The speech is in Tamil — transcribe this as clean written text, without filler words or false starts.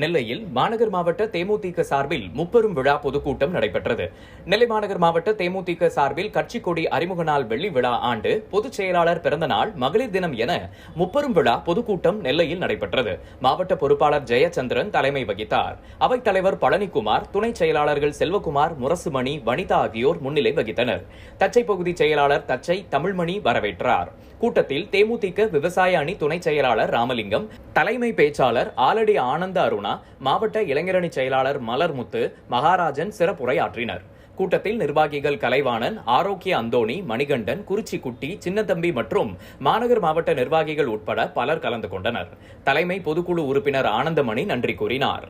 நெல்லையில் மாநகர் மாவட்ட தேமுதிக சார்பில் முப்பெரும் விழா பொதுக்கூட்டம் நடைபெற்றது. நெல்லை மாநகர் மாவட்ட தேமுதிக சார்பில் கட்சி கொடி அறிமுக நாள் வெள்ளி விழா ஆண்டு பொதுச் செயலாளர் பிறந்த நாள் மகளிர் தினம் என முப்பெரும் விழா பொதுக்கூட்டம் நெல்லையில் நடைபெற்றது. மாவட்ட பொறுப்பாளர் ஜெயச்சந்திரன் தலைமை வகித்தார். அவைத் தலைவர் பழனிக்குமார், துணை செயலாளர்கள் செல்வகுமார், முரசுமணி, வனிதா ஆகியோர் முன்னிலை வகித்தனர். தச்சை பகுதி செயலாளர் தச்சை தமிழ்மணி வரவேற்றார். கூட்டத்தில் தேமுதிக விவசாய அணி துணை செயலாளர் ராமலிங்கம், தலைமை பேச்சாளர் ஆலடி ஆனந்த அருணா, மாவட்ட இளைஞரணி செயலாளர் மலர்முத்து, மகாராஜன் சிறப்புரையாற்றினர். கூட்டத்தில் நிர்வாகிகள் கலைவாணன், ஆரோக்கிய அந்தோணி, மணிகண்டன், குறிச்சிக்குட்டி, சின்னத்தம்பி மற்றும் மாநகர் மாவட்ட நிர்வாகிகள் உட்பட பலர் கலந்து கொண்டனர். தலைமை பொதுக்குழு உறுப்பினர் ஆனந்தமணி நன்றி கூறினார்.